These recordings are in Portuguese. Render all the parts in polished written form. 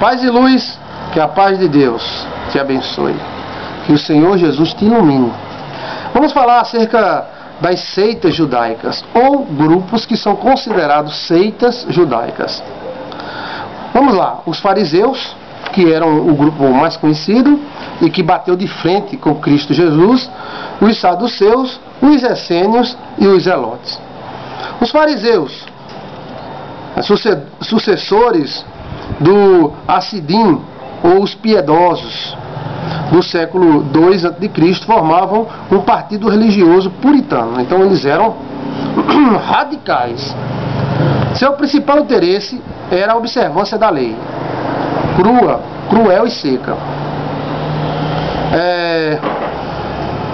Paz e luz, que a paz de Deus te abençoe. Que o Senhor Jesus te ilumine. Vamos falar acerca das seitas judaicas, ou grupos que são considerados seitas judaicas. Vamos lá, os fariseus, que eram o grupo mais conhecido e que bateu de frente com Cristo Jesus, os saduceus, os essênios e os zelotes. Os fariseus, sucessores do Hassidim, ou os piedosos, do século II a.C., formavam um partido religioso puritano. Então eles eram radicais. Seu principal interesse era a observância da lei, crua, cruel e seca.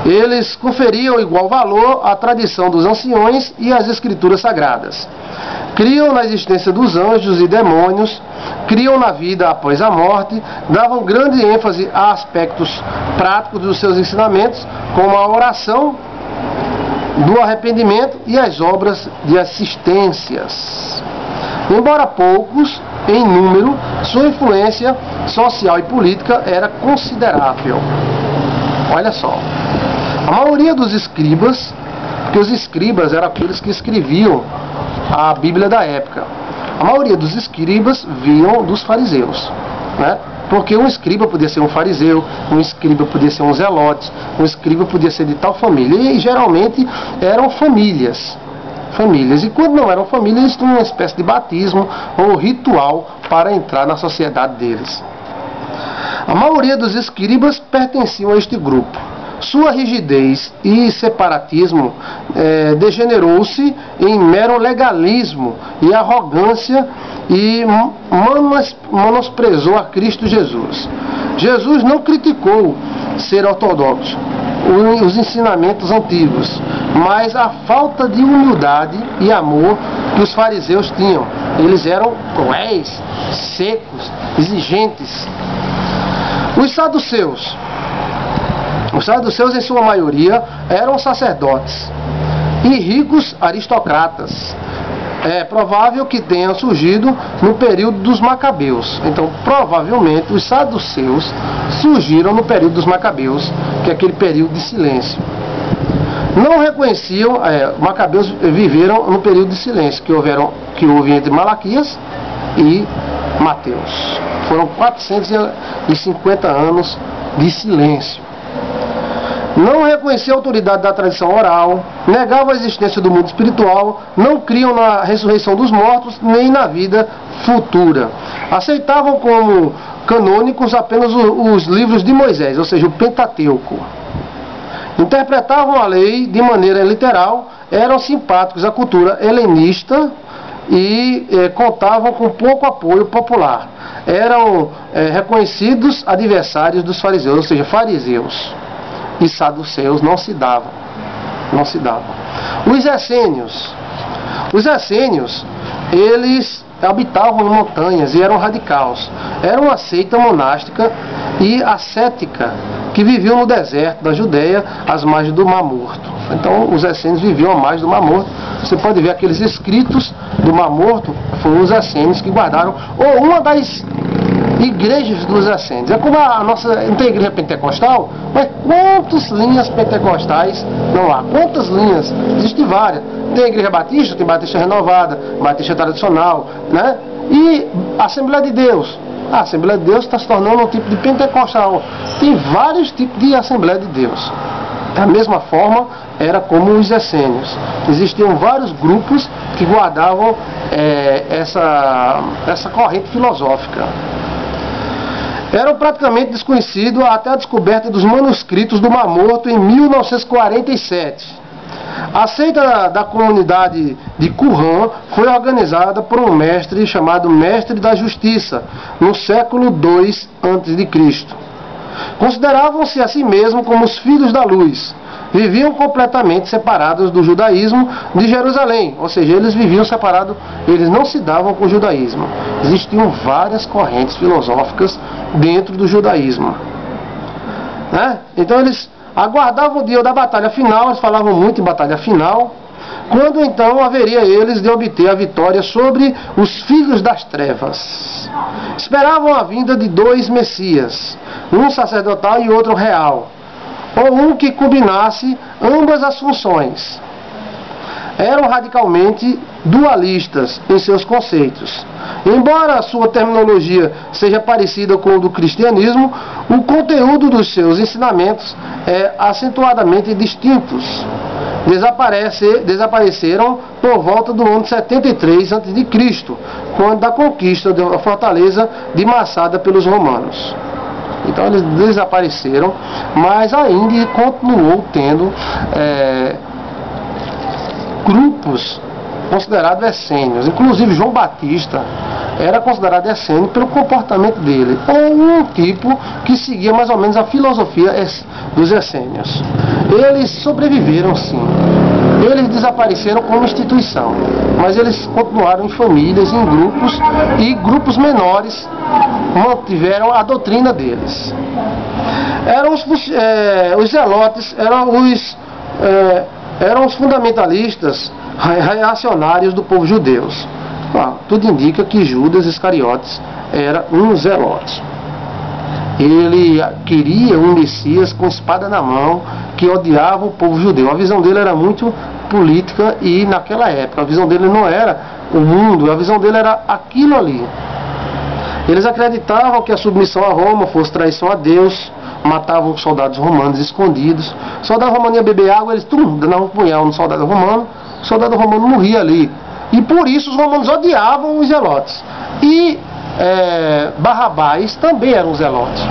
Eles conferiam igual valor à tradição dos anciões e às escrituras sagradas. Criam na existência dos anjos e demônios, criam na vida após a morte, davam grande ênfase a aspectos práticos dos seus ensinamentos, como a oração do arrependimento e as obras de assistências. Embora poucos em número, sua influência social e política era considerável. Olha só, a maioria dos escribas, porque os escribas eram aqueles que escreviam a Bíblia da época, a maioria dos escribas vinham dos fariseus, né? Porque um escriba podia ser um fariseu, um escriba podia ser um zelote, um escriba podia ser de tal família, e geralmente eram famílias. E quando não eram famílias, eles tinham uma espécie de batismo ou ritual para entrar na sociedade deles. A maioria dos escribas pertenciam a este grupo. Sua rigidez e separatismo degenerou-se em mero legalismo e arrogância, e menosprezou a Cristo Jesus. Jesus não criticou ser ortodoxo, os ensinamentos antigos, mas a falta de humildade e amor que os fariseus tinham. Eles eram cruéis, secos, exigentes. Os saduceus, em sua maioria, eram sacerdotes e ricos aristocratas. É provável que tenham surgido no período dos Macabeus. Então, provavelmente, os saduceus surgiram no período dos Macabeus, que é aquele período de silêncio. Não reconheciam, Macabeus viveram no período de silêncio, que houve entre Malaquias e Mateus. Foram 450 anos de silêncio. Não reconheciam a autoridade da tradição oral, negavam a existência do mundo espiritual, não criam na ressurreição dos mortos, nem na vida futura. Aceitavam como canônicos apenas os livros de Moisés, ou seja, o Pentateuco. Interpretavam a lei de maneira literal, eram simpáticos à cultura helenista e contavam com pouco apoio popular. Eram reconhecidos adversários dos fariseus, ou seja, fariseus e saduceus não se davam. Os essênios, eles habitavam em montanhas e eram radicais. Era uma seita monástica e ascética que viviam no deserto da Judéia, às margens do Mar Morto. Então, os essênios viviam à margem do Mar Morto. Você pode ver aqueles escritos do Mar Morto, foram os essênios que guardaram, ou uma das igrejas dos essênios. É como a nossa, não tem igreja pentecostal, mas quantas linhas pentecostais não há? Quantas linhas? Existem várias. Tem a igreja batista, tem batista renovada, batista tradicional, né? E a Assembleia de Deus. A Assembleia de Deus está se tornando um tipo de pentecostal. Tem vários tipos de Assembleia de Deus. Da mesma forma, era como os essênios. Existiam vários grupos que guardavam essa corrente filosófica. Eram praticamente desconhecidos até a descoberta dos manuscritos do Mar Morto em 1947. A seita da comunidade de Qumran foi organizada por um mestre chamado Mestre da Justiça, no século II a.C. Consideravam-se a si mesmos como os filhos da luz. Viviam completamente separados do judaísmo de Jerusalém, ou seja, eles viviam separados, eles não se davam com o judaísmo. Existiam várias correntes filosóficas dentro do judaísmo, né? Então eles aguardavam o dia da batalha final, eles falavam muito em batalha final, quando então haveria eles de obter a vitória sobre os filhos das trevas. Esperavam a vinda de dois Messias, um sacerdotal e outro real, ou um que combinasse ambas as funções. Eram radicalmente dualistas em seus conceitos. Embora a sua terminologia seja parecida com o do cristianismo, o conteúdo dos seus ensinamentos é acentuadamente distintos. Desapareceram por volta do ano 73 a.C., quando da conquista da fortaleza de Massada pelos romanos. Então eles desapareceram, mas ainda continuou tendo grupos considerados essênios. Inclusive João Batista era considerado essênio pelo comportamento dele, ou um tipo que seguia mais ou menos a filosofia dos essênios. Eles sobreviveram sim, eles desapareceram como instituição, mas eles continuaram em famílias, em grupos, e grupos menores mantiveram a doutrina deles. Eram os zelotes, eram os fundamentalistas reacionários do povo judeu. Tudo indica que Judas Iscariotes era um zelote. Ele queria um Messias com espada na mão, que odiava o povo judeu. A visão dele era muito política, e naquela época a visão dele não era o mundo, a visão dele era aquilo ali. Eles acreditavam que a submissão a Roma fosse traição a Deus, matavam os soldados romanos escondidos. O soldado romano ia beber água, eles davam um punhal no soldado romano, o soldado romano morria ali. E por isso os romanos odiavam os zelotes. E Barrabás também era um zelote.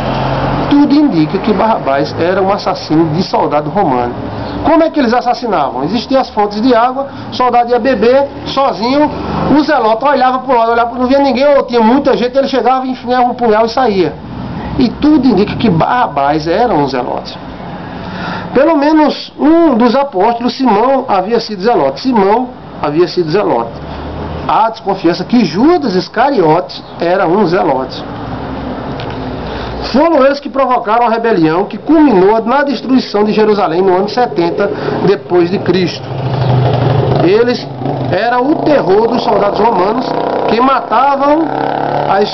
Tudo indica que Barrabás era um assassino de soldado romano. Como é que eles assassinavam? Existiam as fontes de água, o soldado ia beber sozinho, o zelote olhava para o lado, não via ninguém, ou tinha muita gente, ele chegava, enfiava um punhal e saía. E tudo indica que Barrabás era um zelote. Pelo menos um dos apóstolos, Simão, havia sido zelote. Há desconfiança que Judas Iscariotes era um zelote. Foram eles que provocaram a rebelião que culminou na destruição de Jerusalém no ano 70 depois de Cristo. Eles eram o terror dos soldados romanos, que matavam as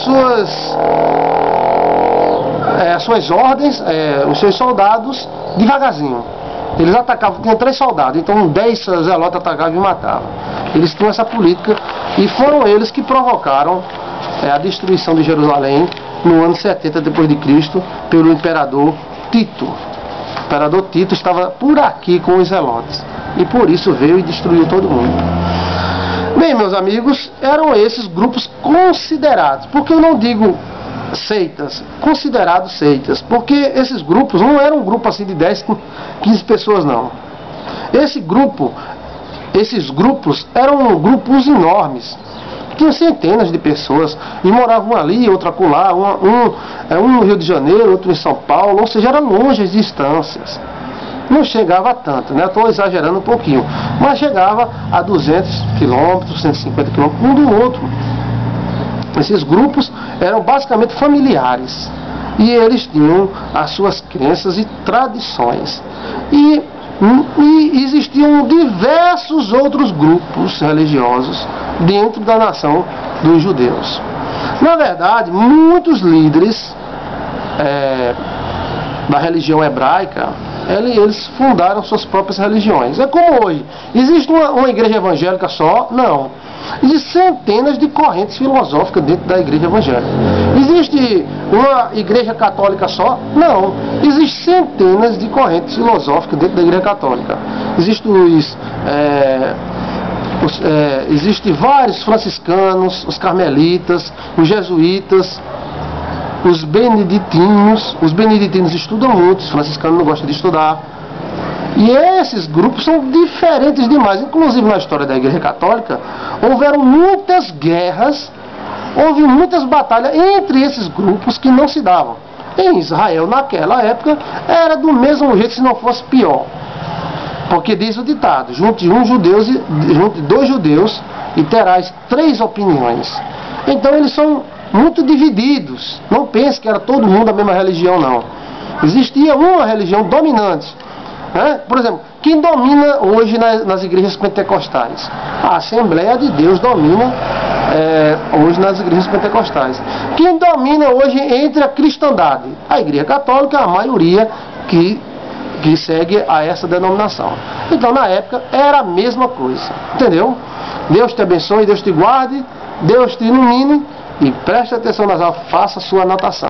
suas ordens, os seus soldados devagarzinho. Eles atacavam, tinham 3 soldados, então 10 zelotes atacavam e matavam. Eles tinham essa política, e foram eles que provocaram a destruição de Jerusalém no ano 70 depois de Cristo pelo imperador Tito. O imperador Tito estava por aqui com os zelotes, e por isso veio e destruiu todo mundo. Bem, meus amigos, eram esses grupos considerados, porque eu não digo seitas, considerados seitas, porque esses grupos não eram um grupo assim de 10, 15 pessoas, não. Esses grupos eram grupos enormes, tinham centenas de pessoas, e moravam ali, outro acolá, um no Rio de Janeiro, outro em São Paulo, ou seja, eram longe as distâncias. Não chegava a tanto, né? Estou exagerando um pouquinho, mas chegava a 200 quilômetros, 150 quilômetros, um do outro. Esses grupos eram basicamente familiares, e eles tinham as suas crenças e tradições. E existiam diversos outros grupos religiosos dentro da nação dos judeus. Na verdade, muitos líderes da religião hebraica, eles fundaram suas próprias religiões. É como hoje. Existe uma igreja evangélica só? Não. Existem centenas de correntes filosóficas dentro da igreja evangélica. Existe uma igreja católica só? Não. Existem centenas de correntes filosóficas dentro da igreja católica. Existem vários franciscanos, os carmelitas, os jesuítas, os beneditinos. Os beneditinos estudam muito, os franciscanos não gostam de estudar. E esses grupos são diferentes demais. Inclusive na história da Igreja Católica, houveram muitas guerras, houve muitas batalhas entre esses grupos que não se davam. Em Israel, naquela época, era do mesmo jeito, se não fosse pior. Porque diz o ditado: junte 2 judeus e terás 3 opiniões. Então eles são muito divididos. Não pense que era todo mundo da mesma religião, não. Existia uma religião dominante. Por exemplo, Quem domina hoje nas igrejas pentecostais? A Assembleia de Deus domina hoje nas igrejas pentecostais. Quem domina hoje entre a cristandade? A Igreja Católica, a maioria que segue a essa denominação. Então, na época, era a mesma coisa. Entendeu? Deus te abençoe, Deus te guarde, Deus te ilumine e preste atenção nas aulas, faça sua anotação.